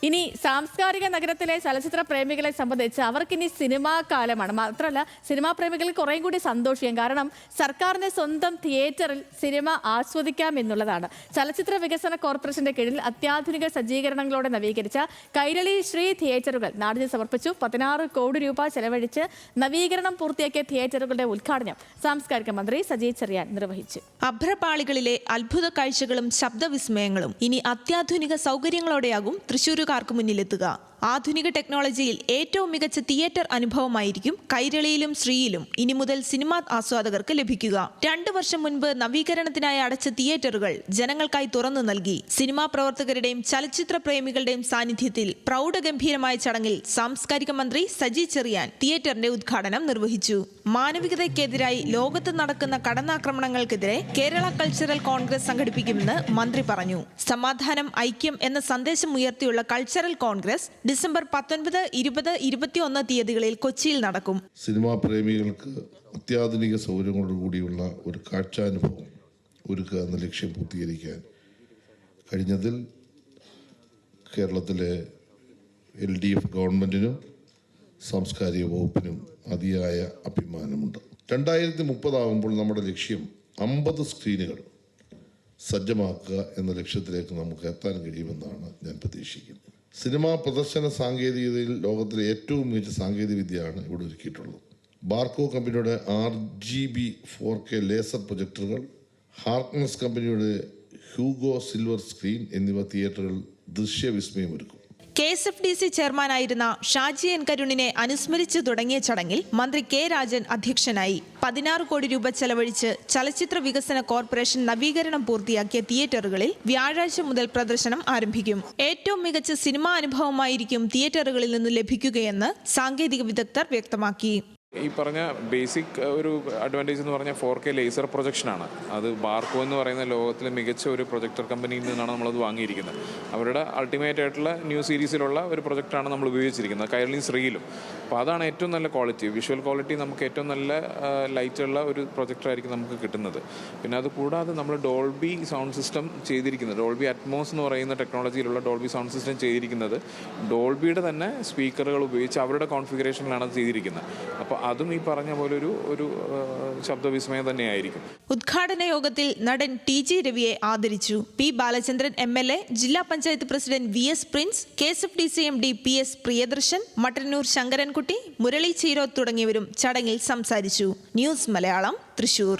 ഇനി സാംസ്കാരിക നഗരത്തിലെ ചലച്ചിത്ര പ്രേമികളെ സംബന്ധിച്ച് അവർക്കിനി സിനിമാ കാലമാണ്. മാത്രമല്ല സിനിമാ പ്രേമികൾ കുറേയും കൂടി സന്തോഷിക്കും. കാരണം സർക്കാരിന്റെ സ്വന്തം തിയേറ്ററിൽ സിനിമ ആസ്വദിക്കാം എന്നുള്ളതാണ്. ചലച്ചിത്ര വികസന കോർപ്പറേഷന്റെ കീഴിൽ അത്യാധുനിക സജ്ജീകരണങ്ങളോടെ നവീകരിച്ച കൈരളി ശ്രീ തിയേറ്ററുകൾ നാടിന് സമർപ്പിച്ചു. 16 കോടി രൂപ ചെലവഴിച്ച് നവീകരണം പൂർത്തിയാക്കിയ തിയേറ്ററുകളുടെ ഉദ്ഘാടനം സാംസ്കാരിക മന്ത്രി സജി ചെറിയാൻ നിർവഹിച്ചു. അഭ്രപാളികളിലെ അത്ഭുത കാഴ്ചകളും ശബ്ദവിസ്മയങ്ങളും ഇനി അത്യാധുനിക സൗകര്യങ്ങളോടെയാകും തൃശ്ശൂരുകാർക്ക് മുന്നിലെത്തുക. ആധുനിക ടെക്നോളജിയിൽ ഏറ്റവും മികച്ച തിയേറ്റർ അനുഭവമായിരിക്കും കൈരളിയിലും ശ്രീയിലും ഇനി മുതൽ സിനിമാ ആസ്വാദകർക്ക് ലഭിക്കുക. 2 വർഷം മുൻപ് നവീകരണത്തിനായി അടച്ച തിയേറ്ററുകൾ ജനങ്ങൾക്കായി തുറന്നു നൽകി. സിനിമാ പ്രവർത്തകരുടെയും ചലച്ചിത്ര പ്രേമികളുടെയും സാന്നിധ്യത്തിൽ പ്രൗഢഗംഭീരമായ ചടങ്ങിൽ സാംസ്കാരിക മന്ത്രി സജി ചെറിയാൻ തിയേറ്ററിന്റെ ഉദ്ഘാടനം നിർവഹിച്ചു. മാനവികതയ്ക്കെതിരായി ലോകത്ത് നടക്കുന്ന കടന്നാക്രമണങ്ങൾക്കെതിരെ കേരള കൾച്ചറൽ കോൺഗ്രസ് സംഘടിപ്പിക്കുമെന്ന് മന്ത്രി പറഞ്ഞു. സമാധാനം, ഐക്യം എന്ന സന്ദേശം ഉയർത്തിയുള്ള കൾച്ചറൽ കോൺഗ്രസ് ഡിസംബർ 19, 20, 21 തീയതികളിൽ കൊച്ചിയിൽ നടക്കും. സിനിമാ പ്രേമികൾക്ക് അത്യാധുനിക സൗകര്യങ്ങളോടുകൂടിയുള്ള ഒരു കാഴ്ചാനുഭവം ഒരുക്കുക എന്ന ലക്ഷ്യം പൂർത്തീകരിക്കാൻ കഴിഞ്ഞതിൽ കേരളത്തിലെ LDF ഗവൺമെന്റിനും സാംസ്കാരിക വകുപ്പിനും അതിയായ അഭിമാനമുണ്ട്. 2030 ആകുമ്പോൾ നമ്മുടെ ലക്ഷ്യം 50 സ്ക്രീനുകൾ സജ്ജമാക്കുക എന്ന ലക്ഷ്യത്തിലേക്ക് നമുക്ക് എത്താൻ കഴിയുമെന്നാണ് ഞാൻ പ്രതീക്ഷിക്കുന്നത്. സിനിമാ പ്രദർശന സാങ്കേതികതയിൽ ലോകത്തിലെ ഏറ്റവും മികച്ച സാങ്കേതിക വിദ്യയാണ് ഇവിടെ ഒരുക്കിയിട്ടുള്ളത്. ബാർക്കോ കമ്പനിയുടെ RGB 4K ലേസർ പ്രൊജക്ടറുകൾ, ഹാർക്നസ് കമ്പനിയുടെ ഹ്യൂഗോ സിൽവർ സ്ക്രീൻ എന്നിവ തിയേറ്ററുകൾ ദൃശ്യവിസ്മയം ഒരുക്കും. KSFDC ചെയർമാനായിരുന്ന ഷാജി N കരുണിനെ അനുസ്മരിച്ചു തുടങ്ങിയ ചടങ്ങിൽ മന്ത്രി K രാജൻ അധ്യക്ഷനായി. 16 കോടി രൂപ ചെലവഴിച്ച് ചലച്ചിത്ര വികസന കോർപ്പറേഷൻ നവീകരണം പൂർത്തിയാക്കിയ തിയേറ്ററുകളിൽ വ്യാഴാഴ്ച മുതൽ പ്രദർശനം ആരംഭിക്കും. ഏറ്റവും മികച്ച സിനിമാ അനുഭവമായിരിക്കും തിയേറ്ററുകളിൽ നിന്ന് ലഭിക്കുകയെന്ന് സാങ്കേതിക വിദഗ്ധർ വ്യക്തമാക്കി. ഈ പറഞ്ഞ ബേസിക് ഒരു അഡ്വാൻറ്റേജ് എന്ന് പറഞ്ഞാൽ 4K ലേസർ പ്രൊജക്ഷനാണ്. അത് ബാർക്കോ എന്ന് പറയുന്ന ലോകത്തിലെ മികച്ച ഒരു പ്രൊജക്ടർ കമ്പനിയിൽ നിന്നാണ് നമ്മളത് വാങ്ങിയിരിക്കുന്നത്. അവരുടെ അൾട്ടിമേറ്റ് ആയിട്ടുള്ള ന്യൂ സീരീസിലുള്ള ഒരു പ്രൊജക്റ്റാണ് നമ്മൾ ഉപയോഗിച്ചിരിക്കുന്നത് കൈരളി ശ്രീയിലും. അപ്പോൾ അതാണ് ഏറ്റവും നല്ല ക്വാളിറ്റി, വിഷ്വൽ ക്വാളിറ്റി നമുക്ക് ഏറ്റവും നല്ല ലൈറ്റുള്ള ഒരു പ്രൊജക്ടറായിരിക്കും നമുക്ക് കിട്ടുന്നത്. പിന്നെ അത് കൂടാതെ നമ്മൾ ഡോൾബി സൗണ്ട് സിസ്റ്റം ചെയ്തിരിക്കുന്നത്, ഡോൾബി അറ്റ്മോസ് എന്ന് പറയുന്ന ടെക്നോളജിയിലുള്ള ഡോൾബി സൗണ്ട് സിസ്റ്റം ചെയ്തിരിക്കുന്നത് ഡോൾബിയുടെ തന്നെ സ്പീക്കറുകൾ ഉപയോഗിച്ച് അവരുടെ കോൺഫിഗറേഷനിലാണ് അത് ചെയ്തിരിക്കുന്നത്. അപ്പോൾ അതും ഈ പറഞ്ഞ പോലെ ഒരു ശബ്ദവിസ്മയം തന്നെയായിരിക്കും. ഉദ്ഘാടന യോഗത്തിൽ നടൻ TG രവിയെ ആദരിച്ചു. P ബാലചന്ദ്രൻ MLA, ജില്ലാ panchayat president VS Prince, KSFDC MD PS Priyadarshan, Mattannur Sankarankutty, Murali Cheeroth തുടങ്ങിയവരും ചടങ്ങിൽ സംസാരിച്ചു. ന്യൂസ് മലയാളം, തൃശൂർ.